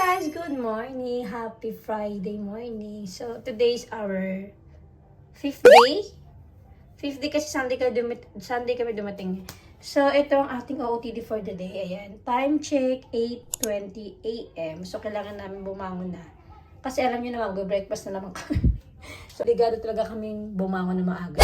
guys! Good morning! Happy Friday morning! So, today is our 5th day. 5th day kasi Sunday kami dumating. So, ito ang ating OOTD for the day. Ayan. Time check, 8:20 AM. So, kailangan namin bumangon na. Kasi alam nyo na mag-breakfast na naman kami. So, ligado talaga kaming bumangon na maaga.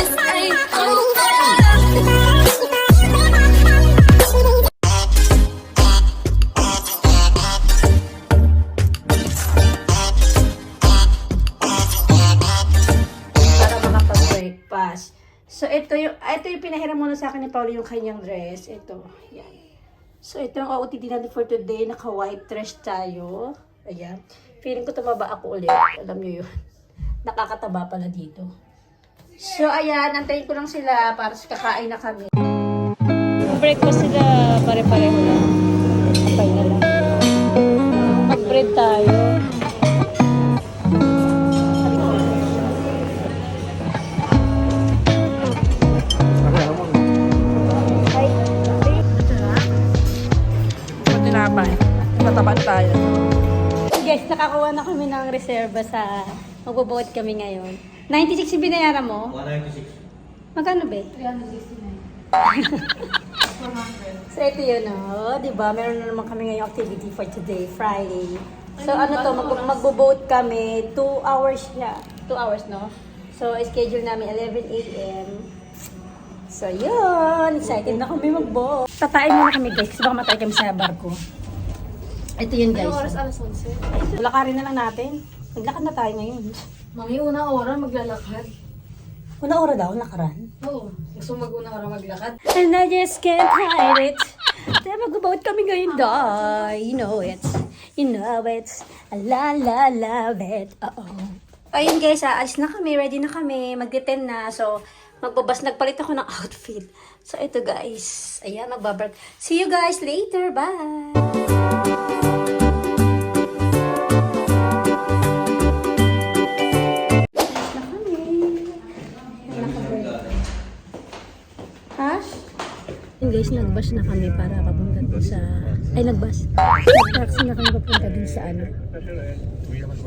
So, ito yung pinahiram muna sa akin ni Paolo yung kanyang dress. Ito, yan. So, ito yung OOTD natin for today. Naka-white dress tayo. Ayan. Feeling ko tumaba ako ulit. Alam nyo yun. Nakakataba pala dito. So, ayan. Antayin ko lang sila para kakain na kami. Breakfast sila pare-pareho lang. Kapay na lang. Mag-bread tayo. Mataban tayo. Guys, nakakuha na kami ng reserva sa magbo-boat kami ngayon. 96 yung binayaran mo? 196. Magkano ba? 369. So ito yun, oh. Diba? Meron na naman kami ngayong activity for today, Friday. So ano to, magbo-boat kami. 2 hours siya. 2 hours, no? So schedule namin 11 AM. So yun, excited na kami mag-boat. Tatain muna kami guys, kasi baka matay kami sa barko. Ito yun guys. Oras alas 11. Lakarin na lang natin. Maglakad na tayo ngayon. Mami, una oras maglalakad. Una oras daw, nakaran. Oo. Gusto mag-una oras maglakad. And I just can't hide it. Kaya mag-boat kami ngayon, daw. You know it. You know it. La la love it. Uh-oh. Ayun guys, aalis na kami. Ready na kami. Mag-10 na. So, nagpalit ako ng outfit. So, ito guys. Ayan, magbabark. See you guys later. Bye! Guys, nag-bus na kami para papunta dun sa... Ay, nag-bus. Nag-taxi na kami papunta dun sa ano.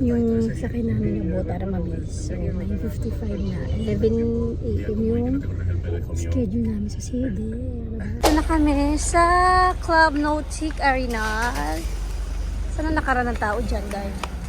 Yung sakay namin na boat para mabilis. So, 9:55 na. 11 AM yung schedule namin sa CD. Ito na kami sa Club Nautical Arenal. Sana nakaraan ng tao dyan, guys.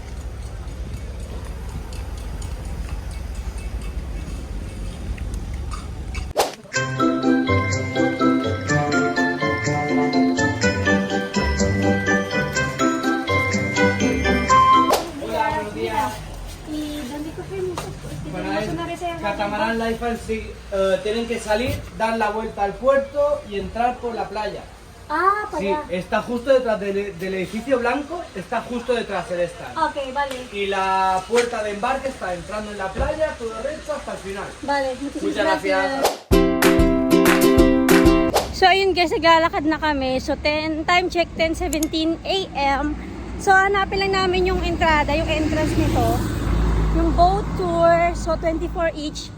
Catamarán Life Sea.Hope tienen que salir, dar la vuelta al puerto y entrar por la playa. Ah, para Sí, está justo detrás del edificio blanco, está justo detrás del stand. Okay, vale. Y la puerta de embarque está entrando en la playa, todo derecho hasta el final. Vale, Muchas gracias. So ayun guys, naglalakad na kami. So time check 10:17 AM. So hanapin lang namin yung entrada, yung entrance nito. Yung boat tour, so 24 each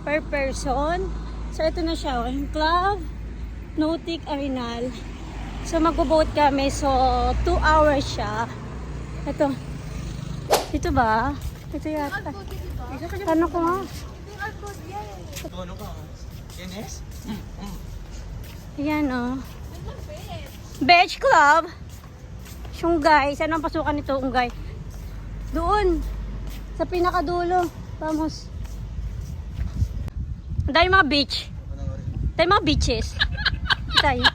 per person. So ito na siya, yung Club Nautical Arenal. So magbo-boat kami, so 2 hours siya. Ito. Dito ba? Ito yata. Ano ko nga? Ayan oh. Beach Club. Shunggay. Saan ang pasukan nito, Unggay? Doon. Sa pinakadulo. Vamos. Dahil mga beach. Dahil mga beaches. Tayo.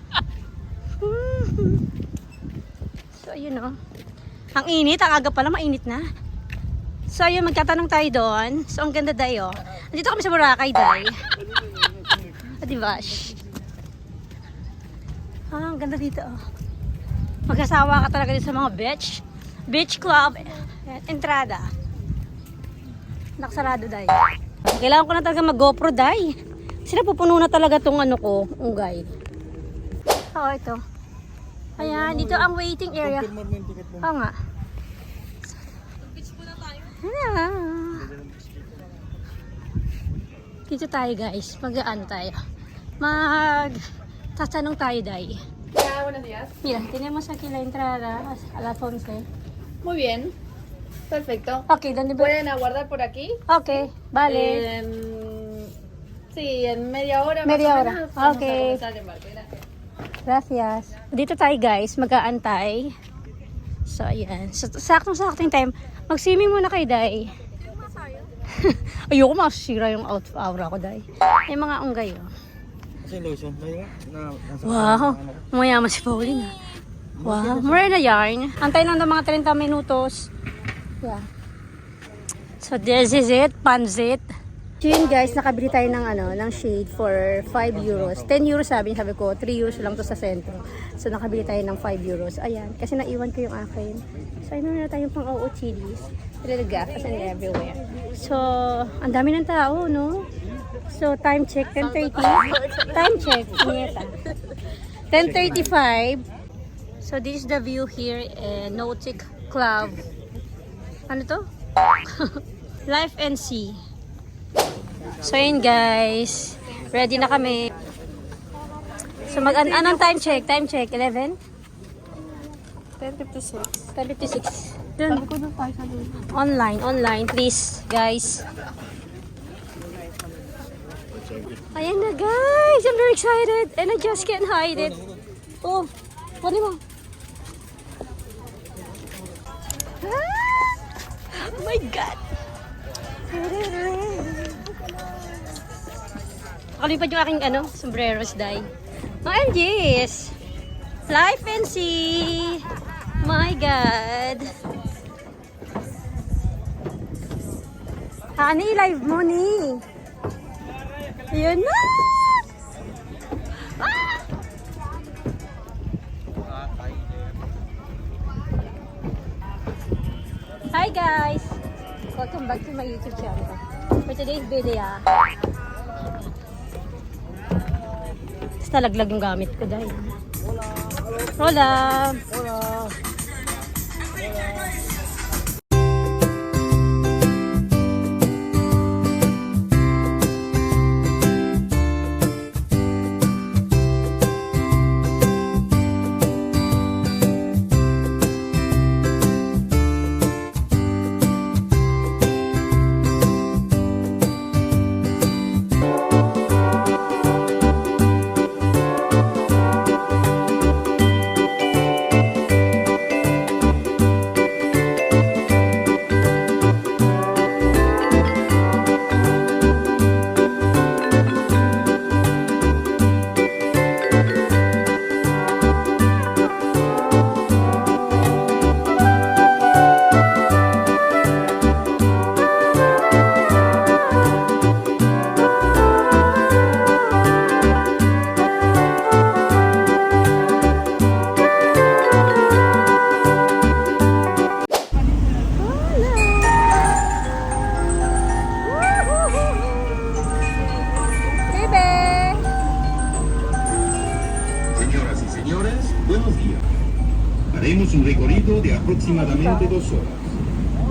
So, ayun o. Ang init. Ang aga pala, mainit na. So, ayun. Magtatanong tayo doon. So, ang ganda dayo. Nandito kami sa Boracay, day. Diba? Ang ganda dito. Magkasawa ka talaga dito sa mga beach. Beach club. Entrada. Nakasarado, day. Kailangan ko na talaga mag-GoPro, day. Kasi napupuno na talaga tong ano ko, unggay. Oo, ito. Ayan, dito ang waiting area. Oo nga. Beach muna tayo. Dito tayo, guys. Mag-ano tayo. Tatanong tayo, day. Kaya, wala niyas? Mira, tenemos aquí la entrada a las 11. Muy bien. Perfecto. Okay, ¿dónde voy? Pueden aguardar por aquí. Okay, vale. Sí, en media hora. Media más o hora. menos, vamos Okay. a comenzar el embarque. Gracias. Gracias. Dito tayo guys, mag-aantay. So, ayan. So, saktong-sakto yung time. Mag-swimming muna kayo, Day. Ayoko masisira yung aura ko, Day. May mga unggay, oh. Wow. Mayaman si Pauline, ah. Wow. Mura na yarn. Antay lang ng mga 30 minutos. Yeah. So, this is it. Pansit. So yun guys, nakabili tayo ng ng shade for 5 euros. 10 euros sabi ko, 3 euros lang to sa sentro. So nakabili tayo ng 5 euros. Ayan, kasi naiwan ko yung akin. So ayun na tayong pang OOTDs. Telegraph and everywhere. So, ang dami ng tao, no? So time check, 10:30. Time check, nieta. 10:35. So this is the view here in Nautic Club. Ano to? Life and Sea. So yun guys, ready na kami. So anong time check? Time check, 11? 10:56. 10:56. Dun. Online, please, guys. Ayan na guys, I'm very excited and I just can't hide it. Oh, ano mo? Oh my God. Nakalipad yung aking sombreros, Day. OMGs! Life and Sea! My God! Live mo ni! Ayun na! Ah! Hi guys! Welcome back to my YouTube channel. For today's video, nalaglag yung gamit ko dahil. Hola! Hola! Haremos un recorrido de aproximadamente 2 horas.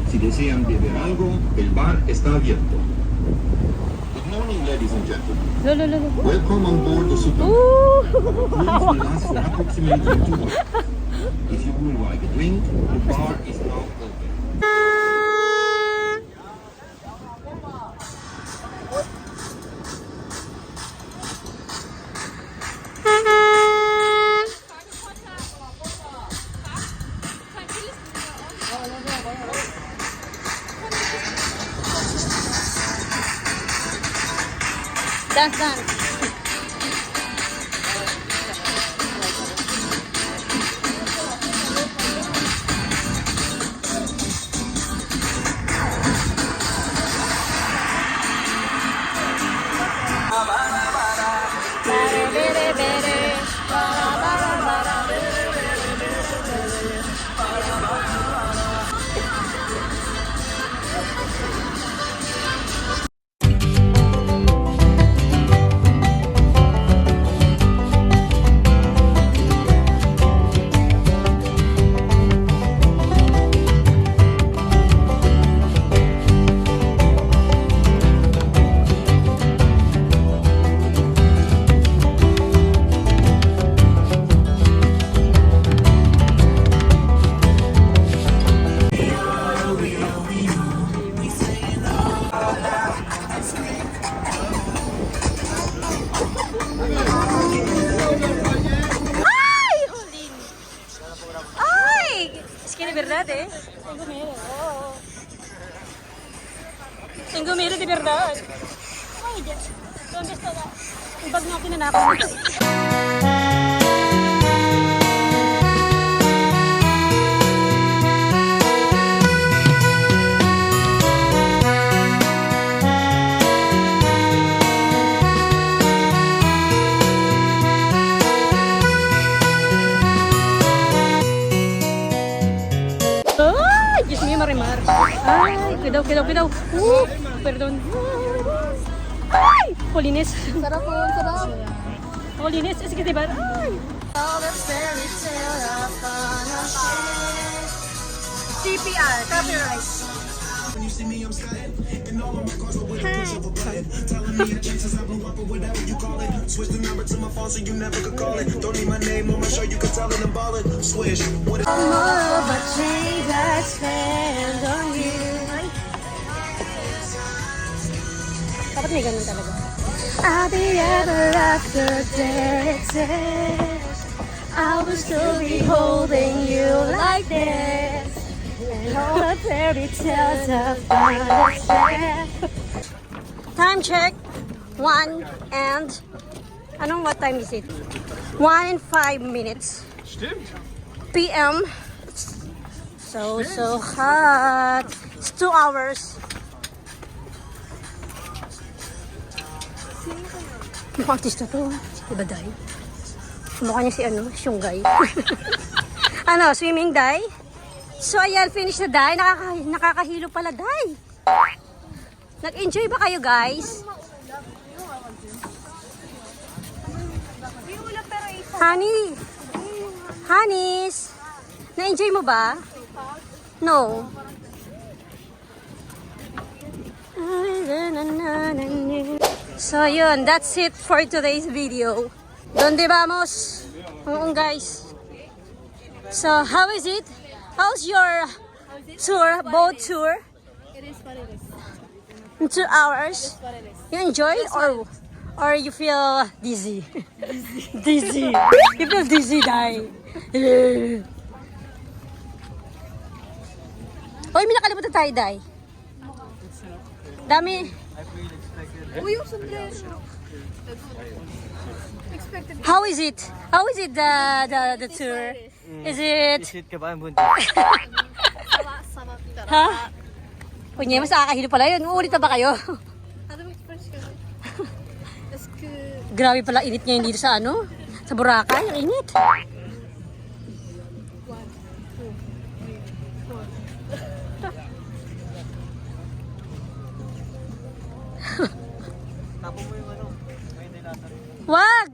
Si desean beber algo, el bar está abierto. Good morning, ladies and gentlemen. Welcome on board the Super. Cruise will last for approximately 2 hours. If you would like a drink, the bar is now open. Dance. de verdad, eh. Tengo miedo. Oh. Tengo miedo de verdad. Ay, Diyos. ¿Dónde está la... Yung bag na tinanapin nito. Ay, Diyos mío, marimar. Ay, cuidado, cuidado, cuidado. Perdón. Ay, Polines. Sarap po, sarap. Polines, es que te va. Ay. CPR, copyright. Dapat may ganun talaga. I'll be ever after this. I will still be holding you like this. And all the fairy tales of Time check. 1 and... what time is it? 1 and 5 minutes. PM. So hot. It's 2 hours. Mukhang artista to. Diba, Day? Mukha niya si Syunggay. Swimming, Day? So, ayan, finish na, Day. Nakakahilo pala, Day. Nag-enjoy ba kayo, guys? Honey? Honeys? Na-enjoy mo ba? No. So, yun. That's it for today's video. Donde vamos? Guys. So, how is it? How's your tour, boat tour? It is what it is. In 2 hours? What it is. You enjoy or you feel dizzy? Dizzy. You feel dizzy, Day. Oy, may nakalimutan tayo, Day. Dami. Uy, yung sombrero. Expected. How is it? How is it the tour? Is it? Isit ka ba ang buntis? Sama. Ha? Kunya, mas nakakahilo pala yun. Uulit na ba kayo? Ano mo express ka? Est-ce que... Grabe pala init ngayon dito sa sa Boracay. Ang init. Tapos mo yung may dilatan. Wag!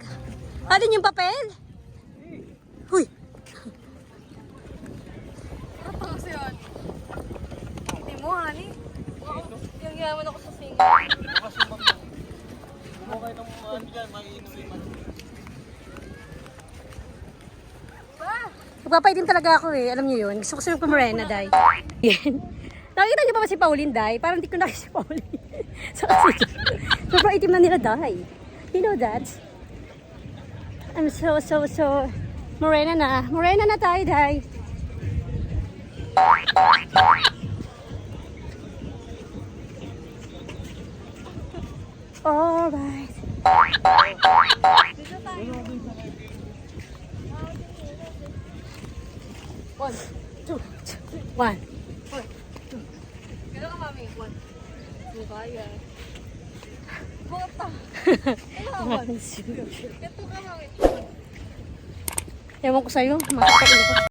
Alin yung papel? Huy! Ano pa kasi yun? Hindi mo, honey? Yung yaman ako sa singa. Okay nung dyan, mainuliman. Magpapaitim talaga ako eh. Alam niyo yun. Gusto ko sa pumarena, Day. Yan. Nakikita niyo pa ba si Pauline, Day? Parang hindi ko nakikita si Pauline. Sobrang itim na nila, Day. You know that? I'm so morena na. Morena na tayo, Day. Alright. One, two, one. Gano'n ka, mami? One. Hindi kaya. Bota. One, two. Ito ka, mami. Ewan ko sa'yo. Makakapag ko.